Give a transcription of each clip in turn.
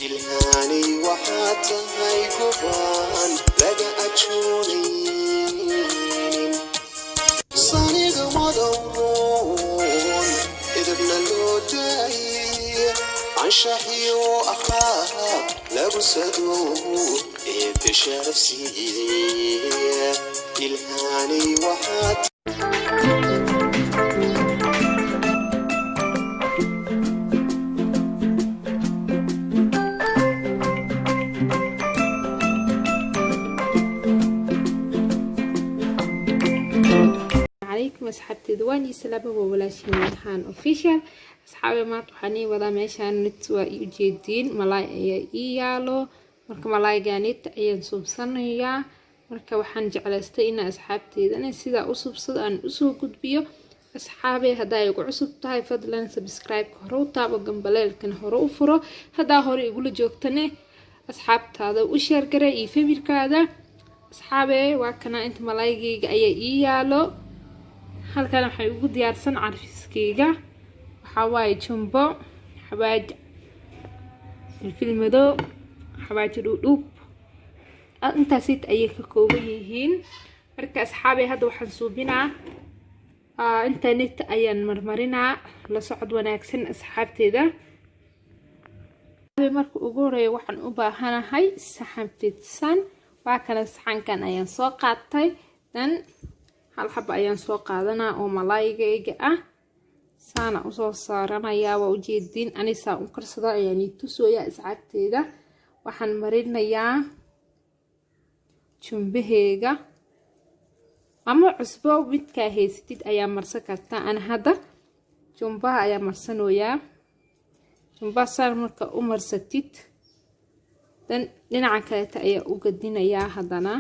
ilhaanay waxaad tahay gubaan laga ajoonayn saniga madowroon idibna loo daayay anshaxiyo akhlaaq lagu sadoobo eebbe sharaf siiyey ilhaanay waxaad أصحابتي دواني سلابة وولاشي مدحان أوفيشال أصحابي ما طحاني وضا ميشان نتوا يجيدين ملاي إيالو مركا ملاي جانيت أيان سوبسانيا مركا وحان جعلستينا أصحابتي داني سيدا أصوبصد أن أسو قدبيو أصحابي هدا يقو عصب تاي فضلان سبسكرايب كهرو تابو قنباليل كان هرو أفرو هدا هوري يقولو جوكتاني أصحابت هذا وشير كرا إيفامير كادا أصحابي واكنا انت ملاي جيجا أي إيالو halkan waxay ugu diyaarsan carfiskeyga waxa waaye jumbo xawaaj filfil madow xawaaj dhudhub intaas ay ka kooban yihiin marka asxaabay hadda waxaan suubinaa internet ayaan marmarinaa la socod wanaagsan asxaabteeda marka ugu horeeyo waxaan u baahanahay saxan fidsan waa kala saxankan ayaan soo qaatay dan hal xab ayaan soo qaadanaa oo malaayga ah saana u soo saaranayaa waa ujeedin anisa u karsada ayaan tusooyaa asxaabteeda waxaan marinayaa jumbaheega ama cusbo midka haysatid ayaa marsan kartaa ana hadda jumbaha ayaa marsanooyaa jumbaha saan marka u marsatid dan dhinaca kale ayaa u gadinayaa hadana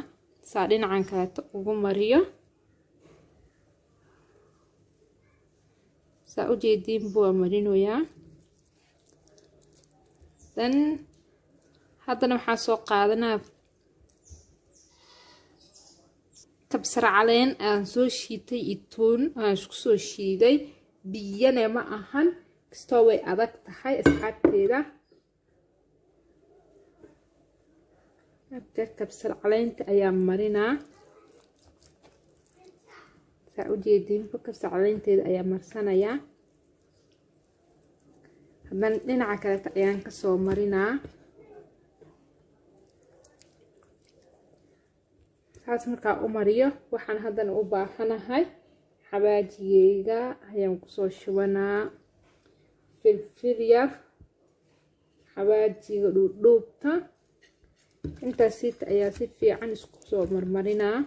saa dhinacan kale ugu mariyo ujeedin buu marinoyaa dan haddana waxaa soo qaadanaa kabsar caleen aan soo shiitay ituun aan isku soo shiiday biyana ma ahan kastoo way adag tahay asxaabteeda kabsar caleenta ayaa marinaa ujeedin kabsar caleenteeda ayaa marsanaya haddana dhinaca kale ayaan ka soo marinaa saas markaa u mariyo waxaan haddana u baahanahay xawaajigeyga ayaan ku soo shubanaa filfil yar xawaajiga dhudhuubta intaas ayaa si fiican isku soo marmarinaa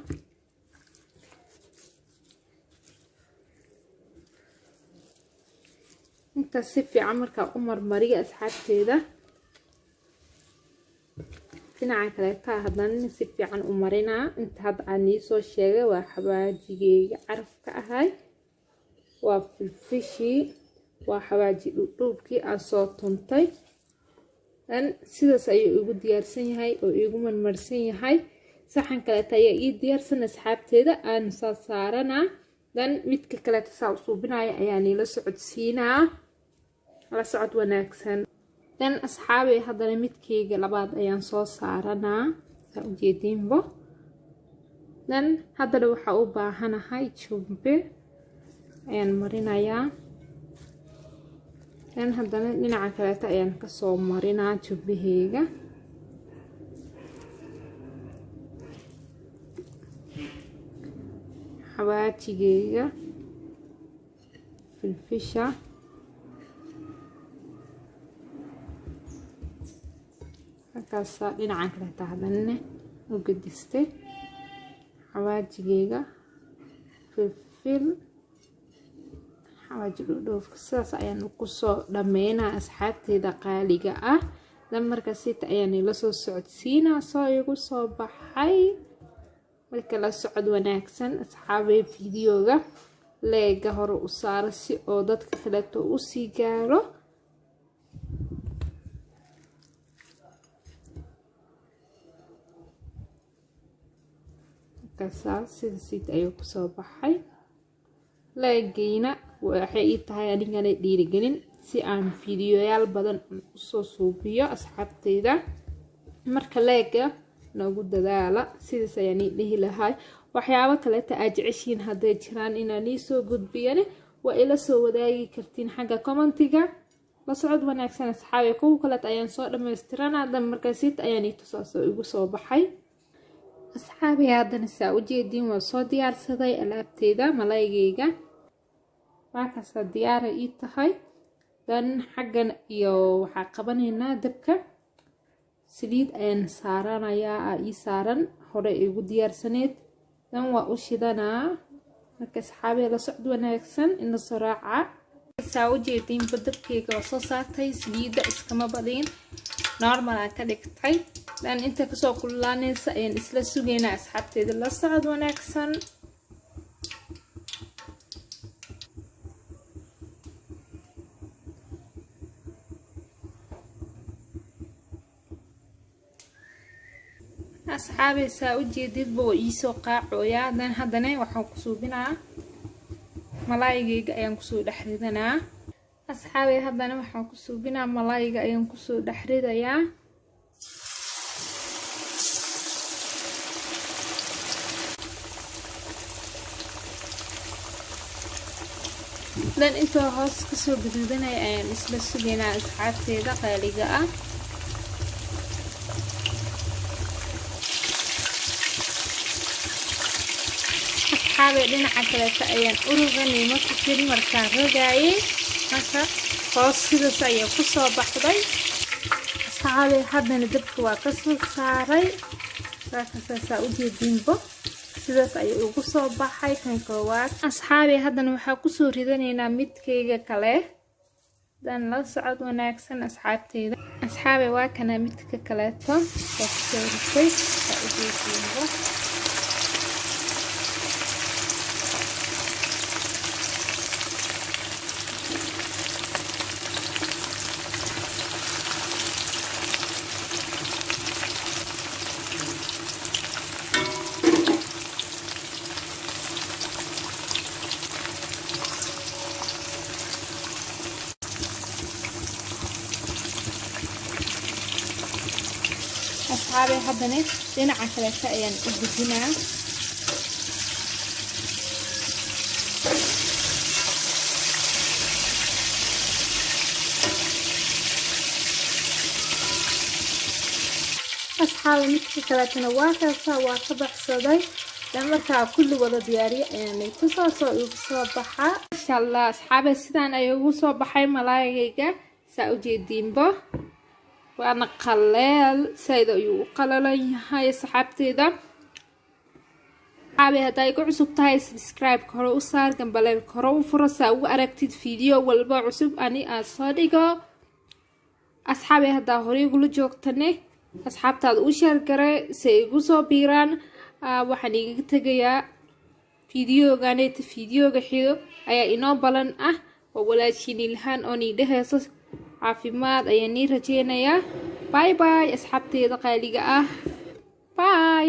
inta si fiican marka u marmariyo asxaabteeda dhinaca kale haddana si fiican u marinaa inta hadda aan soo sheegay waa xawaajigeyga carafka ahay waa filfishi waa xawaaji dhudhuubkii aan soo tuntay dan sidaas ayuu igu diyaarsan yahay oo igu marmarsan yahay saxan kale ayaa ii diyaarsan asxaabteeda aan soo saaranaa dan midka kale saa u suubinaya ayaan ila socodsiinaa la socod wanaagsan dan asxaabay haddana midkeyga labaad ayaan soo saaranaa saa ujeedinbo dan haddana waxaa u baahanahay jumbe ayaan marinayaa dan haddana dhinaca kaleeta ayaan kasoo marinaa jumbaheyga xawaajigeyga filfisha halkaasa dhinacan kaleeta haddana u gadistay xawaajigeyga filfil xawaaji dhudhuubka sidaas ayaan kusoo dhameynaa asxaabteeda qaaliga ah dan markaas ayaan ila soo socodsiinaa soo igu soo baxay marka la socod wanaagsan asxaabay fiidiyoga leega hore u saaro si oo dadka kale u sii gaaro sida ayuu kusoo baxay leegayna waxay ii tahay anigana dhiirigelin si aan fiidiyoyaal badan usoo suubiyo asxaabteyda. marka leega noogu dadaala sidaas ayaan dhihi lahaa. waxyaabo kale aad jeceshiin hadday jiraan inaan soo gudbiyane waa ila soo wadaagi kartiin xagga commentiga. la socod wanaagsan asxaabi. kuwa kale ayaan soo dhameystiranaa dan markaasiit ayaan tusaasoo igu soo baxay asxaabi. haddana saa u jeediin waa soo diyaarsaday alaabteyda malaygayga markaasa diyaara ii tahay. dan xaggan iyo waxaa qabanaynaa dabka. saliid ayaan saaranayaa ii saaran hore igu diyaarsaneed. dan waa u shidanaa. marka asxaabi la socod wanaagsan ina soo raaca. saa u jeediin dabkeyga waa soo saartay. saliidda iskama badin normal aan ka dhigtay. dan inta kasoo kululaanaysa ayaan isla sugaynaa asxaabteeda. la socod wanaagsan. asxaabi saa u jeedidba waa ii soo qaacooyaa. dan haddana waxaan ku suubinaa malaygayga ayaan kusoo dhex ridanaa. asxaabi haddana waxaan ku suubinaa malayga ayaan kusoo dhex ridayaa. dan intoo hoos kasoo gaduudanaya ayaan isla sugaynaa asxaabteeda qaaliga ah. asxaabi dhinaca kaleeta ayaan u roganay marka keli markaan rogaayay. marka hoos sidaas ayaa kusoo baxday. asxaabi haddana dabka waa kasoo saaray. saa u jeediinbo sidaas ayuu ugu soo baxay kan koowaad. asxaabi haddana waxaa kusoo ridanaynaa midkayga kale. dan la socod wanaagsan asxaabteyda. asxaabi waa kana midka kaleeto waa kusoo ritay. saa u jeediinbo asxaabi. haddana dhinaca kaleeta ayaan u gudinaa. asxaabi midka kaleetana waa kaasaa waa ka baxsaday. dan markaa kulli wada diyaariya ayaan tusaasoo igu soo baxaa. insha allah asxaabi sidaan ayuu ugu soo baxay malaygayga. saa u jeediinbo waana qaleel. sayda ayuu u qalalan yahay asxaabteeda. asxaabi hadday ku cusub tahay subscribe hore u saar gambaleelka hore u furo saa ugu aragtid video walba cusub ani aan soo dhigo. asxaabi haddaa hore igula joogtane asxaabtaada u sheer garay si ay igu soo biiraan. waxaan igaga tegayaa fideoganeeta fideoga xigo ayaa inoo balan ah. waa walaashiin ilhaan oo nii dheheyso caafimaad ayaan nii rajeynayaa. bye bye asxaabteeda qaaliga ah. bye.